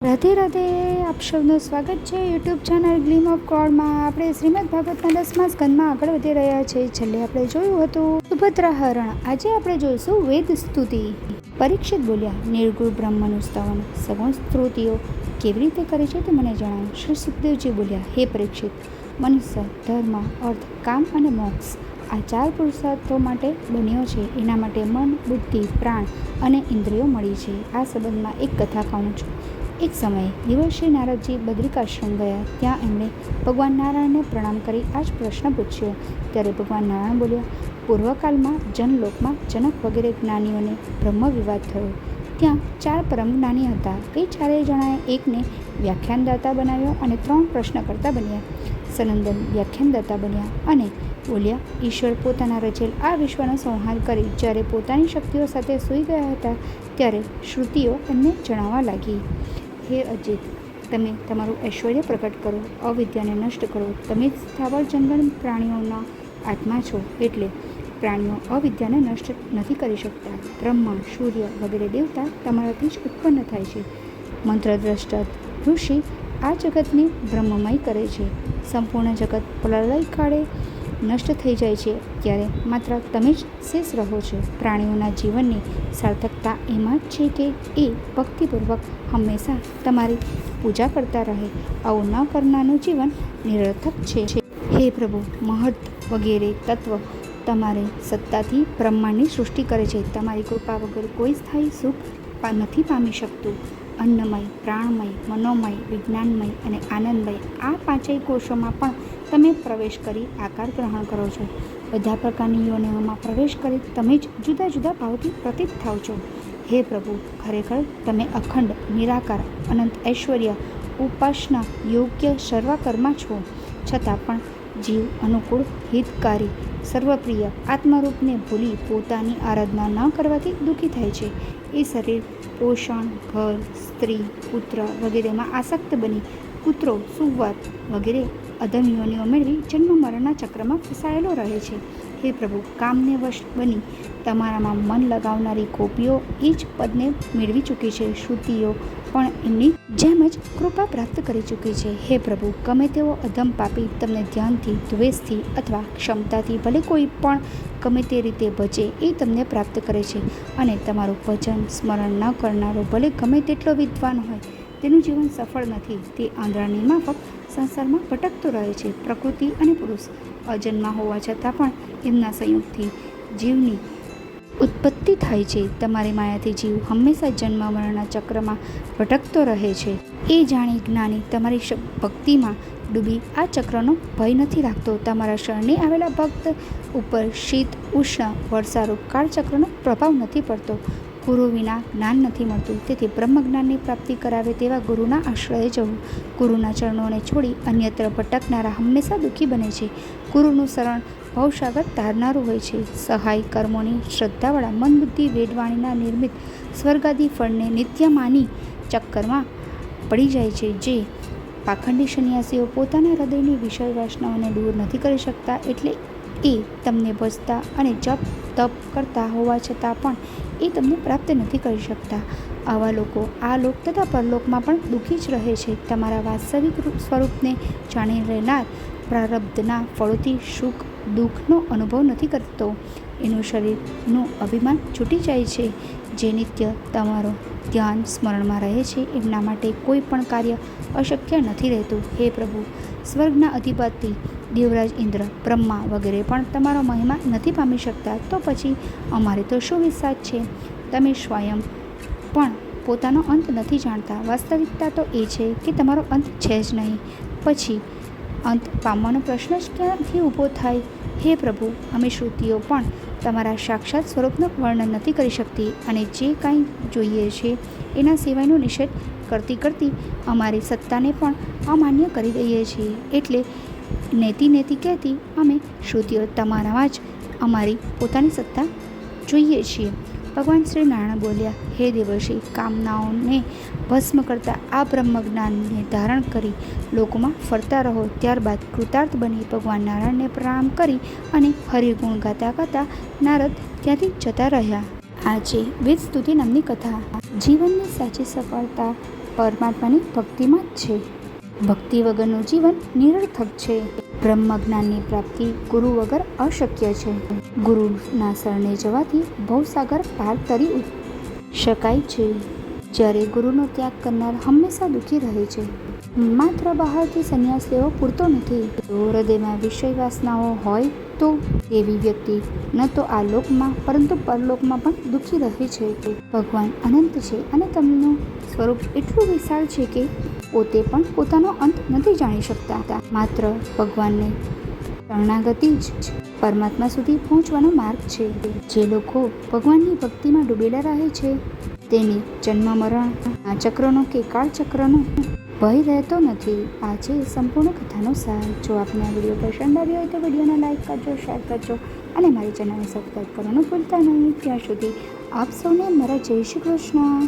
રાધે રાધે, આપ સૌનું સ્વાગત છે યુટ્યુબ ચેનલ ગ્લીમ ઓફ ગોડમાં. આપણે શ્રીમદ ભાગવતના 10મા સ્કંદમાં આગળ વધી રહ્યા છીએ. છેલ્લે આપણે જોયું હતું સુભદ્રા હરણ. આજે આપણે જોઈશું વેદ સ્તુતિ. પરીક્ષિત બોલ્યા, નિર્ગુણ બ્રહ્મનું સ્તવન સગુણ સ્તુતિઓ કેવી રીતે કરે છે તે મને જણાવો. શ્રી સુખદેવજી બોલ્યા, હે પરીક્ષિત, મનુષ્ય ધર્મ, અર્થ, કામ અને મોક્ષ આ 4 પુરુષાર્થો માટે બન્યો છે. એના માટે મન, બુદ્ધિ, પ્રાણ અને ઇન્દ્રિયો મળી છે. આ સંબંધમાં એક કથા કહું છું. એક સમયે દેવર્ષિ નારદજી બદ્રિકાશ્રમ ગયા. ત્યાં એમણે ભગવાન નારાયણને પ્રણામ કરી આ જ પ્રશ્ન પૂછ્યો. ત્યારે ભગવાન નારાયણ બોલ્યા, પૂર્વકાળમાં જનલોકમાં જનક વગેરે જ્ઞાનીઓને બ્રહ્મ વિવાદ થયો. ત્યાં 4 પરમ જ્ઞાની હતા. એ 4 જણાએ એકને વ્યાખ્યાનદાતા બનાવ્યો અને 3 પ્રશ્નકર્તા બન્યા. સનંદન વ્યાખ્યાનદાતા બન્યા અને બોલ્યા, ઈશ્વર પોતાના રચેલ આ વિશ્વનો સંહાર કરી જ્યારે પોતાની શક્તિઓ સાથે સૂઈ ગયા હતા ત્યારે શ્રુતિઓ એમને જણાવવા લાગી, હે અજીત, તમે તમારું ઐશ્વર્ય પ્રગટ કરો, અવિદ્યાને નષ્ટ કરો. તમે જ સ્થાવર જંગલ પ્રાણીઓના આત્મા છો, એટલે પ્રાણીઓ અવિદ્યાને નષ્ટ નથી કરી શકતા. બ્રહ્મા, સૂર્ય વગેરે દેવતા તમારાથી જ ઉત્પન્ન થાય છે. મંત્રદ્રષ્ટા ઋષિ આ જગતને બ્રહ્મમય કરે છે. સંપૂર્ણ જગત પ્રલય કાળે નષ્ટ થઈ જાય છે ત્યારે માત્ર તમે જ શેષ રહો છો. પ્રાણીઓના જીવનની સાર્થકતા એમાં જ છે કે એ ભક્તિપૂર્વક હંમેશા તમારી પૂજા કરતા રહે. આવું ન કરનારનું જીવન નિરર્થક છે. હે પ્રભુ, મહર્ત વગેરે તત્વ તમારી સત્તાથી બ્રહ્માંડની સૃષ્ટિ કરે છે. તમારી કૃપા વગર કોઈ સ્થાયી સુખ નથી પામી શકતું. અન્નમય, પ્રાણમય, મનોમય, વિજ્ઞાનમય અને આનંદમય આ 5 કોષોમાં પણ તમે પ્રવેશ કરી આકાર ગ્રહણ કરો છો. બધા પ્રકારની યોનિઓમાં પ્રવેશ કરી તમે જ જુદા જુદા ભાવથી પ્રતીત થાવ છો. હે પ્રભુ, ખરેખર તમે અખંડ, નિરાકાર, અનંત ઐશ્વર્ય, ઉપાસના યોગ્ય સર્વકર્મા છો. છતાં પણ જીવ અનુકૂળ, હિતકારી, સર્વપ્રિય આત્મરૂપને ભૂલી પોતાની આરાધના ન કરવાથી દુઃખી થાય છે. એ શરીર, પોષણ, ઘર, સ્ત્રી, પુત્ર વગેરેમાં આસક્ત બની કૂતરો, સુવર વગેરે અધમ યોનિઓ મેળવી જન્મ મરણના ચક્રમાં ફસાયેલો રહે છે. હે પ્રભુ, કામને વશ બની તમારામાં મન લગાવનારી ગોપીઓ એ જ પદને મેળવી ચૂકી છે. શ્રુતિઓ પણ એમની જેમ જ કૃપા પ્રાપ્ત કરી ચૂકી છે. હે પ્રભુ, ગમે તેવો અધમ પાપી તમને ધ્યાનથી, દ્વેષથી અથવા ક્ષમતાથી ભલે કોઈ પણ ગમે તે રીતે ભજે એ તમને પ્રાપ્ત કરે છે. અને તમારું ભજન સ્મરણ ન કરનારો ભલે ગમે તેટલો વિદ્વાન હોય તેનું જીવન સફળ નથી. તે આંધળાની માફક સંસારમાં ભટકતો રહે છે. પ્રકૃતિ અને પુરુષ અજન્મા હોવા છતાં પણ એમના સંયોગથી જીવની ઉત્પત્તિ થાય છે. તમારી માયાથી જીવ હંમેશા જન્મ મરણના ચક્રમાં ભટકતો રહે છે. એ જાણી જ્ઞાની તમારી ભક્તિમાં ડૂબી આ ચક્રનો ભય નથી રાખતો. તમારા શરણે આવેલા ભક્ત ઉપર શીત, ઉષ્ણ, વર્ષારૂપ કાળચક્રનો પ્રભાવ નથી પડતો. ગુરુ વિના જ્ઞાન નથી મળતું. તેથી બ્રહ્મજ્ઞાનની પ્રાપ્તિ કરાવે તેવા ગુરુના આશ્રયે જવું. ગુરુના ચરણોને છોડી અન્યત્ર ભટકનારા હંમેશા દુઃખી બને છે. ગુરુનું શરણ ભવસાગર તારનારું હોય છે. સહાય કર્મોની શ્રદ્ધાવાળા મન બુદ્ધિ વેદવાણીના નિર્મિત સ્વર્ગાદી ફળને નિત્ય માની ચક્કરમાં પડી જાય છે. જે પાખંડી સંન્યાસીઓ પોતાના હૃદયની વિષય વાસનાઓને દૂર નથી કરી શકતા, એટલે એ તમને ભજતા અને જપ તપ કરતા હોવા છતાં પણ એ તમને પ્રાપ્ત નથી કરી શકતા. આવા લોકો આ લોક તથા પરલોકમાં પણ દુઃખી જ રહે છે. તમારા વાસ્તવિક સ્વરૂપને જાણી રહેનાર પ્રારબ્ધના ફળોથી સુખ દુઃખનો અનુભવ નથી કરતો. એનું શરીરનું અભિમાન છૂટી જાય છે. જે નિત્ય તમારો ધ્યાન સ્મરણમાં રહે છે એમના માટે કોઈ પણ કાર્ય અશક્ય નથી રહેતું. હે પ્રભુ, સ્વર્ગના અધિપતિ દેવરાજ ઇન્દ્ર, બ્રહ્મા વગેરે પણ તમારો મહિમા નથી પામી શકતા. તો પછી અમારે તો શું વિશ્વાસ છે? તમે સ્વયં પણ પોતાનો અંત નથી જાણતા. વાસ્તવિકતા તો એ છે કે તમારો અંત છે જ નહીં. પછી અંત પામવાનો પ્રશ્ન જ ક્યાંથી ઊભો થાય? હે પ્રભુ, અમે શ્રુતિઓ પણ તમારા સાક્ષાત સ્વરૂપનું વર્ણન નથી કરી શકતી અને જે કાંઈ જોઈએ છે એના સિવાયનો નિષેધ કરતી કરતી અમારી સત્તાને પણ અમાન્ય કરી દઈએ છીએ. એટલે નેતિ કહેતી અમે શ્રુતિઓ તમારામાં જ અમારી પોતાની સત્તા જોઈએ છીએ. ભગવાન શ્રી નારાયણ બોલ્યા, હે દેવર્ષિ, કામનાઓને ભસ્મ કરતા આ બ્રહ્મજ્ઞાનને ધારણ કરી લોકોમાં ફરતા રહો. ત્યારબાદ કૃતાર્થ બની ભગવાન નારાયણને પ્રણામ કરી અને હરિગુણ ગાતા ગાતા નારદ ત્યાંથી જતા રહ્યા. આ છે વેદ સ્તુતિ નામની કથા. જીવનની સાચી સફળતા પરમાત્માની ભક્તિમાં જ છે. ભક્તિ વગરનું જીવન નિરર્થક છે. બ્રહ્મ જ્ઞાનની પ્રાપ્તિ ગુરુ વગર અશક્ય છે. ગુરુના શરણે જવાથી ભવસાગર પાર તરી શકાય છે. જ્યારે ગુરુનો ત્યાગ કરનાર હંમેશા દુઃખી રહે છે. માત્ર બહારથી સંન્યાસ લેવો પૂરતો નથી. જો હૃદયમાં વિષય વાસનાઓ હોય તો એવી વ્યક્તિ ન તો આ લોકમાં પરંતુ પરલોકમાં પણ દુઃખી રહે છે. ભગવાન અનંત છે અને તેમનું સ્વરૂપ એટલું વિશાળ છે કે પોતે પણ પોતાનો અંત નથી જાણી શકતા. માત્ર ભગવાનને શરણાગતિ જ પરમાત્મા સુધી પહોંચવાનો માર્ગ છે. જે લોકો ભગવાનની ભક્તિમાં ડૂબેલા રહે છે તેની જન્મ મરણના ચક્રનો કે કાળચક્રનો ભય રહેતો નથી. આ છે સંપૂર્ણ કથાનો સાર. જો આપને આ વિડીયો પસંદ આવ્યો હોય તો વિડીયોને લાઈક કરજો, શેર કરજો અને મારી ચેનલને સબસ્ક્રાઈબ કરવાનું ભૂલતા નહીં. ત્યાં સુધી આપ સૌને મારા જય શ્રી કૃષ્ણ.